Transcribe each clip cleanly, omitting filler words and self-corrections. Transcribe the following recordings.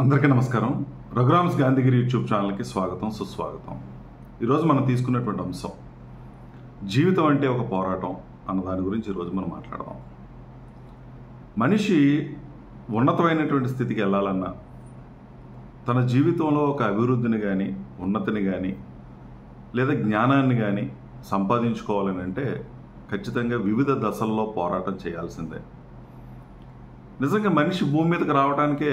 అందరికీ నమస్కారం. రఘురామ్స్ గాంధీగిరి యూట్యూబ్ ఛానల్కి స్వాగతం, సుస్వాగతం. ఈరోజు మనం తీసుకున్నటువంటి అంశం జీవితం అంటే ఒక పోరాటం అన్న దాని గురించి ఈరోజు మనం మాట్లాడదాం. మనిషి ఉన్నతమైనటువంటి స్థితికి వెళ్ళాలన్నా, తన జీవితంలో ఒక అభివృద్ధిని కానీ, ఉన్నతిని కానీ, లేదా జ్ఞానాన్ని కానీ సంపాదించుకోవాలని అంటే ఖచ్చితంగా వివిధ దశల్లో పోరాటం చేయాల్సిందే. నిజంగా మనిషి భూమి మీదకి రావడానికే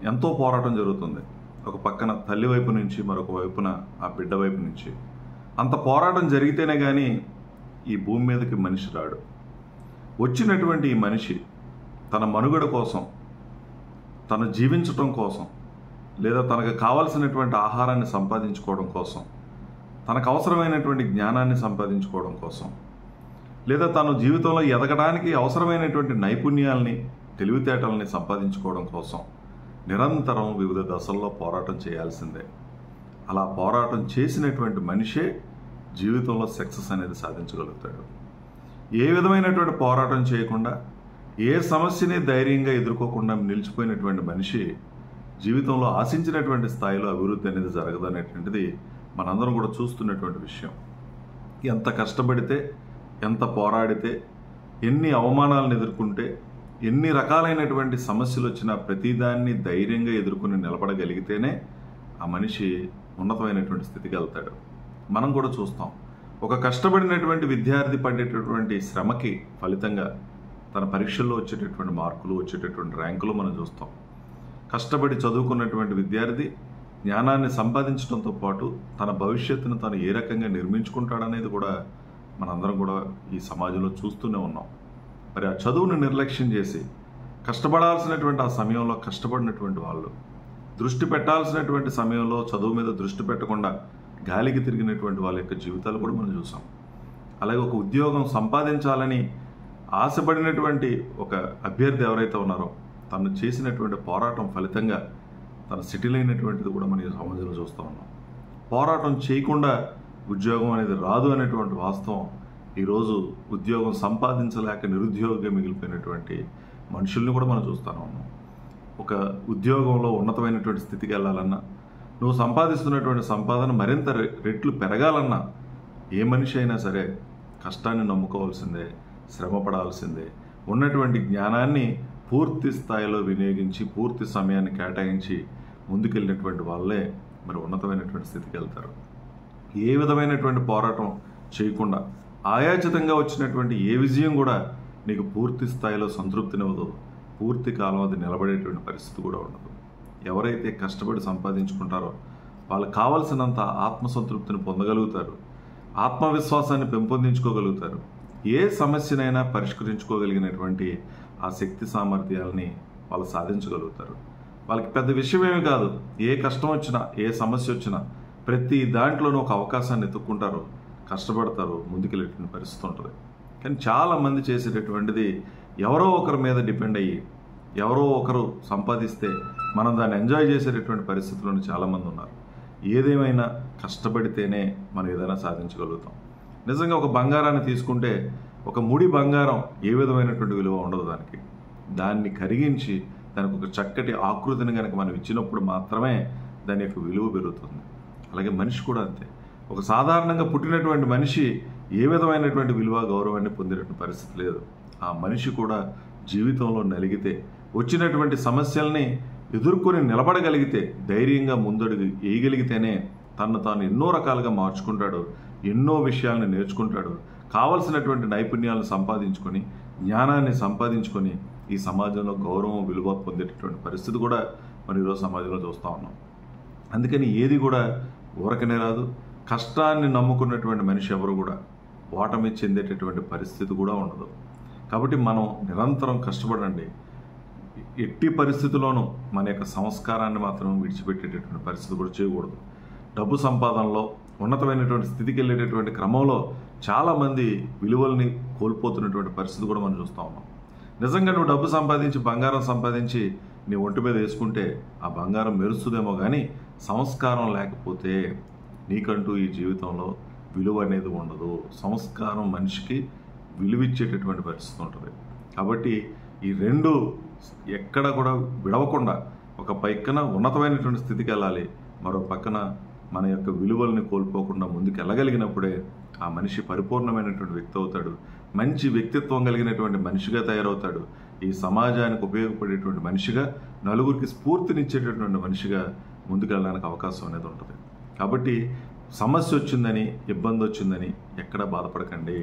ఎంతో పోరాటం జరుగుతుంది. ఒక పక్కన తల్లి వైపు నుంచి, మరొక వైపున ఆ బిడ్డ వైపు నుంచి. అంత పోరాటం జరిగితేనే కానీ ఈ భూమి మీదకి మనిషి రాడు. వచ్చినటువంటి ఈ మనిషి తన మనుగడ కోసం, తను జీవించటం కోసం, లేదా తనకు కావలసినటువంటి ఆహారాన్ని సంపాదించుకోవడం కోసం, తనకు అవసరమైనటువంటి జ్ఞానాన్ని సంపాదించుకోవడం కోసం, లేదా తను జీవితంలో ఎదగడానికి అవసరమైనటువంటి నైపుణ్యాలని, తెలివితేటల్ని సంపాదించుకోవడం కోసం నిరంతరం వివిధ దశల్లో పోరాటం చేయాల్సిందే. అలా పోరాటం చేసినటువంటి మనిషే జీవితంలో సక్సెస్ అనేది సాధించగలుగుతాడు. ఏ విధమైనటువంటి పోరాటం చేయకుండా, ఏ సమస్యని ధైర్యంగా ఎదుర్కోకుండా నిలిచిపోయినటువంటి మనిషి జీవితంలో ఆశించినటువంటి స్థాయిలో అభివృద్ధి అనేది జరగదనేటువంటిది మనందరం కూడా చూస్తున్నటువంటి విషయం. ఎంత కష్టపడితే, ఎంత పోరాడితే, ఎన్ని అవమానాలను ఎదుర్కొంటే, ఎన్ని రకాలైనటువంటి సమస్యలు వచ్చినా ప్రతిదాన్ని ధైర్యంగా ఎదుర్కొని నిలబడగలిగితేనే ఆ మనిషి ఉన్నతమైనటువంటి స్థితికి వెళ్తాడు. మనం కూడా చూస్తాం, ఒక కష్టపడినటువంటి విద్యార్థి పడేటటువంటి శ్రమకి ఫలితంగా తన పరీక్షల్లో వచ్చేటటువంటి మార్కులు, వచ్చేటటువంటి ర్యాంకులు మనం చూస్తాం. కష్టపడి చదువుకున్నటువంటి విద్యార్థి జ్ఞానాన్ని సంపాదించడంతో పాటు తన భవిష్యత్తును తను ఏ రకంగా నిర్మించుకుంటాడనేది కూడా మనందరం కూడా ఈ సమాజంలో చూస్తూనే ఉన్నాం. మరి ఆ చదువును నిర్లక్ష్యం చేసి కష్టపడాల్సినటువంటి ఆ సమయంలో కష్టపడినటువంటి వాళ్ళు, దృష్టి పెట్టాల్సినటువంటి సమయంలో చదువు మీద దృష్టి పెట్టకుండా గాలికి తిరిగినటువంటి వాళ్ళ యొక్క జీవితాలు కూడా మనం చూసాం. అలాగే ఒక ఉద్యోగం సంపాదించాలని ఆశపడినటువంటి ఒక అభ్యర్థి ఎవరైతే ఉన్నారో తను చేసినటువంటి పోరాటం ఫలితంగా తను సెటిల్ అయినటువంటిది కూడా మనం ఈ సమాజంలో చూస్తూ ఉన్నాం. పోరాటం చేయకుండా ఉద్యోగం అనేది రాదు అనేటువంటి వాస్తవం ఈరోజు ఉద్యోగం సంపాదించలేక నిరుద్యోగిగా మిగిలిపోయినటువంటి మనుషుల్ని కూడా మనం చూస్తూనే ఉన్నాం. ఒక ఉద్యోగంలో ఉన్నతమైనటువంటి స్థితికి వెళ్ళాలన్నా, నువ్వు సంపాదిస్తున్నటువంటి సంపాదన మరింత రెట్లు పెరగాలన్నా ఏ మనిషి అయినా సరే కష్టాన్ని నమ్ముకోవాల్సిందే, శ్రమ పడాల్సిందే. ఉన్నటువంటి జ్ఞానాన్ని పూర్తి స్థాయిలో వినియోగించి, పూర్తి సమయాన్ని కేటాయించి ముందుకెళ్ళినటువంటి వాళ్ళే మరి ఉన్నతమైనటువంటి స్థితికి వెళ్తారు. ఏ విధమైనటువంటి పోరాటం చేయకుండా ఆయాచితంగా వచ్చినటువంటి ఏ విజయం కూడా నీకు పూర్తి స్థాయిలో సంతృప్తినివ్వదు, పూర్తి కాలం అది నిలబడేటువంటి పరిస్థితి కూడా ఉండదు. ఎవరైతే కష్టపడి సంపాదించుకుంటారో వాళ్ళకి కావలసినంత ఆత్మసంతృప్తిని పొందగలుగుతారు, ఆత్మవిశ్వాసాన్ని పెంపొందించుకోగలుగుతారు, ఏ సమస్యనైనా పరిష్కరించుకోగలిగినటువంటి ఆ శక్తి సామర్థ్యాలని వాళ్ళు సాధించగలుగుతారు. వాళ్ళకి పెద్ద విషయమేమి కాదు, ఏ కష్టం వచ్చినా, ఏ సమస్య వచ్చినా ప్రతి దాంట్లోనూ ఒక అవకాశాన్ని ఎత్తుక్కుంటారు, కష్టపడతారు, ముందుకెళ్ళేటువంటి పరిస్థితి ఉంటుంది. కానీ చాలామంది చేసేటటువంటిది ఎవరో ఒకరి మీద డిపెండ్ అయ్యి, ఎవరో ఒకరు సంపాదిస్తే మనం దాన్ని ఎంజాయ్ చేసేటటువంటి పరిస్థితుల్లో చాలామంది ఉన్నారు. ఏదేమైనా కష్టపడితేనే మనం ఏదైనా సాధించగలుగుతాం. నిజంగా ఒక బంగారాన్ని తీసుకుంటే ఒక ముడి బంగారం ఏ విధమైనటువంటి విలువ ఉండదు దానికి. దాన్ని కరిగించి దానికి ఒక చక్కటి ఆకృతిని కనుక మనం ఇచ్చినప్పుడు మాత్రమే దాని యొక్క విలువ పెరుగుతుంది. అలాగే మనిషి కూడా అంతే. ఒక సాధారణంగా పుట్టినటువంటి మనిషి ఏ విధమైనటువంటి విలువ, గౌరవాన్ని పొందేటువంటి పరిస్థితి లేదు. ఆ మనిషి కూడా జీవితంలో నలిగితే, వచ్చినటువంటి సమస్యల్ని ఎదుర్కొని నిలబడగలిగితే, ధైర్యంగా ముందడుగు వేయగలిగితేనే తను తాను ఎన్నో రకాలుగా మార్చుకుంటాడు, ఎన్నో విషయాలను నేర్చుకుంటాడు, కావలసినటువంటి నైపుణ్యాలను సంపాదించుకొని, జ్ఞానాన్ని సంపాదించుకొని ఈ సమాజంలో గౌరవం, విలువ పొందేటటువంటి పరిస్థితి కూడా మనం ఈరోజు సమాజంలో చూస్తూ ఉన్నాం. అందుకని ఏది కూడా ఊరకనే రాదు. కష్టాన్ని నమ్ముకున్నటువంటి మనిషి ఎవరు కూడా ఓటమి చెందేటటువంటి పరిస్థితి కూడా ఉండదు. కాబట్టి మనం నిరంతరం కష్టపడండి. ఎట్టి పరిస్థితుల్లోనూ మన యొక్క సంస్కారాన్ని మాత్రం విడిచిపెట్టేటటువంటి పరిస్థితి కూడా చేయకూడదు. డబ్బు సంపాదనలో ఉన్నతమైనటువంటి స్థితికి వెళ్ళేటటువంటి క్రమంలో చాలామంది విలువల్ని కోల్పోతున్నటువంటి పరిస్థితి కూడా మనం చూస్తూ ఉన్నాం. నిజంగా నువ్వు డబ్బు సంపాదించి, బంగారం సంపాదించి నీ ఒంటి మీద వేసుకుంటే ఆ బంగారం మెరుస్తుందేమో కానీ సంస్కారం లేకపోతే నీకంటూ ఈ జీవితంలో విలువ అనేది ఉండదు. సంస్కారం మనిషికి విలువిచ్చేటటువంటి పరిస్థితి ఉంటుంది. కాబట్టి ఈ రెండు ఎక్కడ కూడా విడవకుండా ఒక ఒక పక్కన ఉన్నతమైనటువంటి స్థితికి వెళ్ళాలి, మరో పక్కన మన యొక్క విలువల్ని కోల్పోకుండా ముందుకు వెళ్ళగలిగినప్పుడే ఆ మనిషి పరిపూర్ణమైనటువంటి వ్యక్తి అవుతాడు, మంచి వ్యక్తిత్వం కలిగినటువంటి మనిషిగా తయారవుతాడు, ఈ సమాజానికి ఉపయోగపడేటువంటి మనిషిగా, నలుగురికి స్ఫూర్తినిచ్చేటటువంటి మనిషిగా ముందుకు వెళ్ళడానికి అవకాశం అనేది ఉంటుంది. కాబట్టి సమస్య వచ్చిందని, ఇబ్బంది వచ్చిందని ఎక్కడా బాధపడకండి.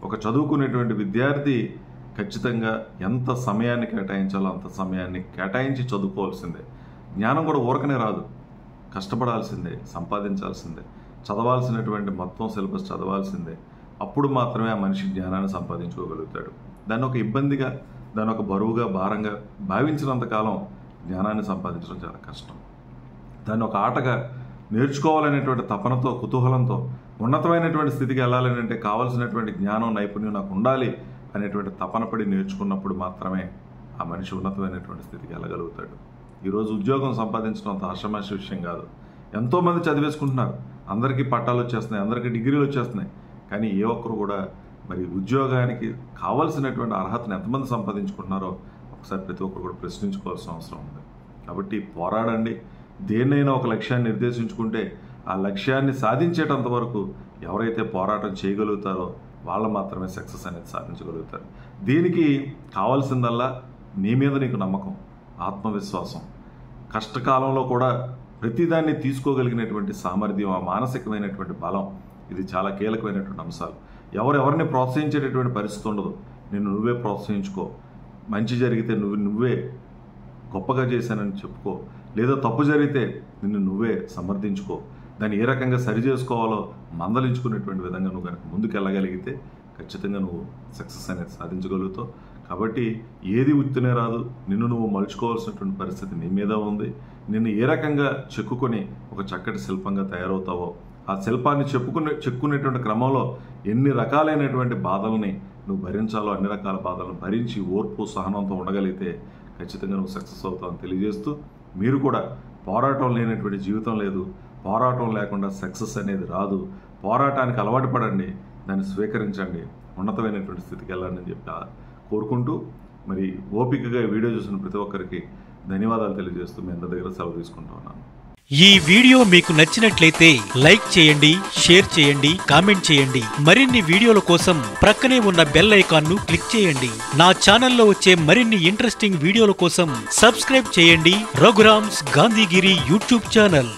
ఒక చదువుకునేటువంటి విద్యార్థి ఖచ్చితంగా ఎంత సమయాన్ని కేటాయించాలో అంత సమయాన్ని కేటాయించి చదువుకోవాల్సిందే. జ్ఞానం కూడా ఊరకనే రాదు, కష్టపడాల్సిందే, సంపాదించాల్సిందే, చదవాల్సినటువంటి మొత్తం సిలబస్ చదవాల్సిందే. అప్పుడు మాత్రమే ఆ మనిషి జ్ఞానాన్ని సంపాదించుకోగలుగుతాడు. దాన్ని ఒక ఇబ్బందిగా, దాన్ని ఒక బరువుగా, భారంగా భావించినంతకాలం జ్ఞానాన్ని సంపాదించడం చాలా కష్టం. దాన్ని ఒక ఆటగా నేర్చుకోవాలనేటువంటి తపనతో, కుతూహలంతో ఉన్నతమైనటువంటి స్థితికి వెళ్ళాలని అంటే కావాల్సినటువంటి జ్ఞానం, నైపుణ్యం నాకు ఉండాలి అనేటువంటి తపన పడి నేర్చుకున్నప్పుడు మాత్రమే ఆ మనిషి ఉన్నతమైనటువంటి స్థితికి వెళ్ళగలుగుతాడు. ఈరోజు ఉద్యోగం సంపాదించడం అంత ఆషామాషి విషయం కాదు. ఎంతోమంది చదివేసుకుంటున్నారు, అందరికీ పట్టాలు వచ్చేస్తున్నాయి, అందరికీ డిగ్రీలు వచ్చేస్తున్నాయి. కానీ ఏ ఒక్కరు కూడా మరి ఉద్యోగానికి కావాల్సినటువంటి అర్హతను ఎంతమంది సంపాదించుకుంటున్నారో ఒకసారి ప్రతి ఒక్కరు కూడా ప్రశ్నించుకోవాల్సిన అవసరం ఉంది. కాబట్టి పోరాడండి. దేన్నైనా ఒక లక్ష్యాన్ని నిర్దేశించుకుంటే ఆ లక్ష్యాన్ని సాధించేటంత వరకు ఎవరైతే పోరాటం చేయగలుగుతారో వాళ్ళు మాత్రమే సక్సెస్ అనేది సాధించగలుగుతారు. దీనికి కావాల్సిందల్లా నీ మీద నీకు నమ్మకం, ఆత్మవిశ్వాసం, కష్టకాలంలో కూడా ప్రతిదాన్ని తీసుకోగలిగినటువంటి సామర్థ్యం, ఆ మానసికమైనటువంటి బలం, ఇది చాలా కీలకమైనటువంటి అంశాలు. ఎవరెవరిని ప్రోత్సహించేటటువంటి పరిస్థితి ఉండదు. నిన్ను నువ్వే ప్రోత్సహించుకో. మంచి జరిగితే నువ్వే గొప్పగా చేశానని చెప్పుకో, లేదా తప్పు జరిగితే నిన్ను నువ్వే సమర్థించుకో. దాన్ని ఏ రకంగా సరి చేసుకోవాలో మందలించుకునేటువంటి విధంగా నువ్వు కనుక ముందుకు వెళ్ళగలిగితే ఖచ్చితంగా నువ్వు సక్సెస్ అనేది సాధించగలుగుతావు. కాబట్టి ఏది ఉత్తినే రాదు, నిన్ను నువ్వు మలుచుకోవాల్సినటువంటి పరిస్థితి నీ మీద ఉంది. నిన్ను ఏ రకంగా చెక్కుకొని ఒక చక్కటి శిల్పంగా తయారవుతావో, ఆ శిల్పాన్ని చెక్కునేటువంటి క్రమంలో ఎన్ని రకాలైనటువంటి బాధల్ని నువ్వు భరించాలో అన్ని రకాల బాధలను భరించి ఓర్పు, సహనంతో ఉండగలిగితే ఖచ్చితంగా నువ్వు సక్సెస్ అవుతావని తెలియజేస్తూ, మీరు కూడా పోరాటం లేనటువంటి జీవితం లేదు, పోరాటం లేకుండా సక్సెస్ అనేది రాదు. పోరాటానికి అలవాటు పడండి, దాన్ని స్వీకరించండి, ఉన్నతమైనటువంటి స్థితికి వెళ్ళండి అని చెప్పి కోరుకుంటూ, మరి ఓపికగా వీడియో చూసిన ప్రతి ఒక్కరికి ధన్యవాదాలు తెలియజేస్తూ మీ అందరి దగ్గర సెలవు తీసుకుంటూ ఉన్నాను. ఈ వీడియో మీకు నచ్చినట్లయితే లైక్ చేయండి, షేర్ చేయండి, కామెంట్ చేయండి. మరిన్ని వీడియోల కోసం ప్రక్కనే ఉన్న బెల్ ఐకాన్ ను క్లిక్ చేయండి. నా ఛానల్లో వచ్చే మరిన్ని ఇంట్రెస్టింగ్ వీడియోల కోసం సబ్స్క్రైబ్ చేయండి రఘురామ్స్ గాంధీగిరి యూట్యూబ్ ఛానల్.